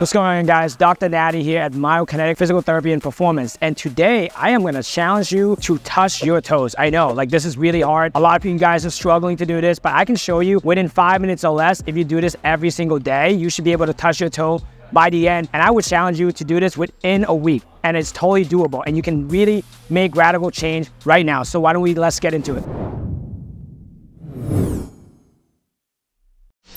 What's going on, guys? Dr. Natty here at Myokinetic Physical Therapy and Performance. And today I am going to challenge you to touch your toes. I know, like, this is really hard. A lot of you guys are struggling to do this, but I can show you within 5 minutes or less, if you do this every single day, you should be able to touch your toe by the end. And I would challenge you to do this within a week. And it's totally doable. And you can really make radical change right now. So why don't let's get into it.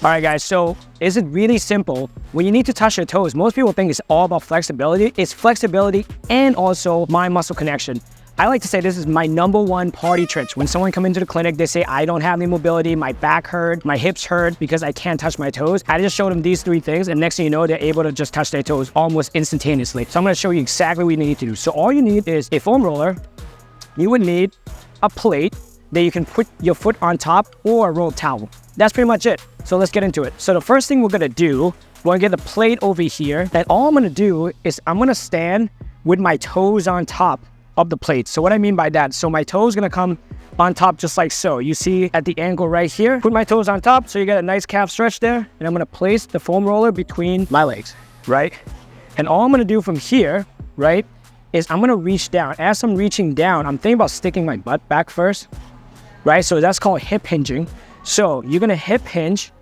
All right, guys, so is it really simple? When you need to touch your toes, most people think it's all about flexibility. It's flexibility and also mind-muscle connection. I like to say this is my #1 party trick. When someone comes into the clinic, they say, I don't have any mobility, my back hurt, my hips hurt because I can't touch my toes. I just showed them these 3 things, and next thing you know, they're able to just touch their toes almost instantaneously. So I'm gonna show you exactly what you need to do. So all you need is a foam roller. You would need a plate that you can put your foot on top, or a rolled towel. That's pretty much it. So let's get into it. So the first thing we're gonna do, we're gonna get the plate over here, and all I'm gonna do is I'm gonna stand with my toes on top of the plate. So what I mean by that, so my toes gonna come on top just like so. You see at the ankle right here, put my toes on top, so you get a nice calf stretch there, and I'm gonna place the foam roller between my legs, right? And all I'm gonna do from here, right, is I'm gonna reach down. As I'm reaching down, I'm thinking about sticking my butt back first, right? So that's called hip hinging. So you're gonna hip hinge,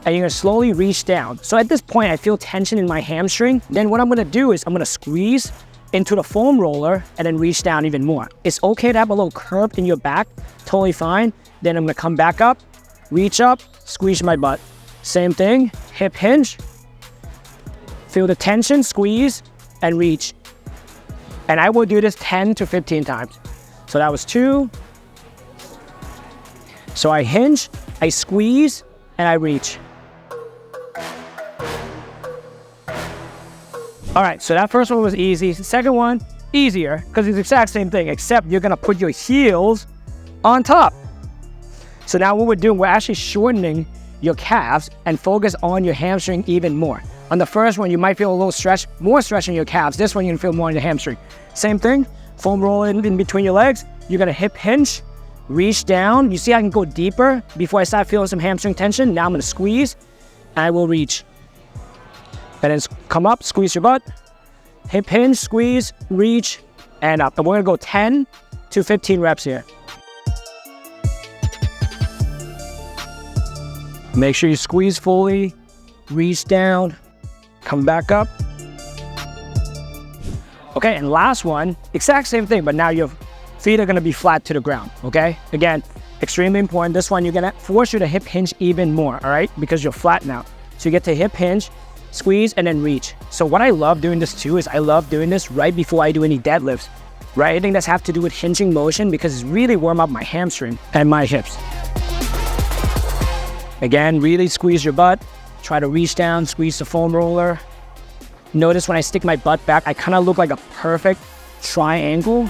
and you're gonna slowly reach down. So at this point, I feel tension in my hamstring. Then what I'm gonna do is I'm gonna squeeze into the foam roller and then reach down even more. It's okay to have a little curve in your back, totally fine. Then I'm gonna come back up, reach up, squeeze my butt. Same thing, hip hinge, feel the tension, squeeze, and reach. And I will do this 10 to 15 times. So that was 2. So I hinge, I squeeze, and I reach. All right, so that first one was easy. The second one, easier, because it's the exact same thing, except you're gonna put your heels on top. So now what we're doing, we're actually shortening your calves and focus on your hamstring even more. On the first one, you might feel a little stretch, more stretch in your calves. This one, you're gonna feel more in your hamstring. Same thing, foam roll in between your legs. You're gonna hip hinge, reach down. You see I can go deeper before I start feeling some hamstring tension. Now I'm gonna squeeze, and I will reach. And then come up, squeeze your butt, hip hinge, squeeze, reach, and up. And we're gonna go 10 to 15 reps here. Make sure you squeeze fully, reach down, come back up. Okay, and last one, exact same thing, but now your feet are gonna be flat to the ground, okay? Again, extremely important. This one, you're gonna force you to hip hinge even more, all right? Because you're flat now. So you get to hip hinge, squeeze, and then reach. So what I love doing this too is I love doing this right before I do any deadlifts, right? Anything that's have to do with hinging motion, because it's really warm up my hamstring and my hips. Again, really squeeze your butt. Try to reach down, squeeze the foam roller. Notice when I stick my butt back, I kind of look like a perfect triangle.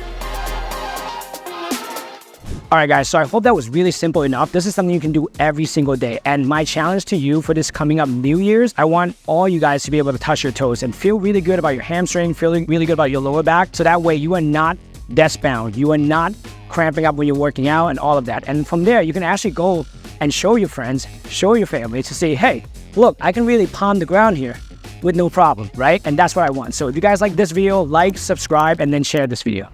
All right, guys, so I hope that was really simple enough. This is something you can do every single day. And my challenge to you for this coming up New Year's, I want all you guys to be able to touch your toes and feel really good about your hamstring, feeling really good about your lower back. So that way you are not desk bound. You are not cramping up when you're working out and all of that. And from there, you can actually go and show your friends, show your family to say, hey, look, I can really pound the ground here with no problem, right? And that's what I want. So if you guys like this video, like, subscribe, and then share this video.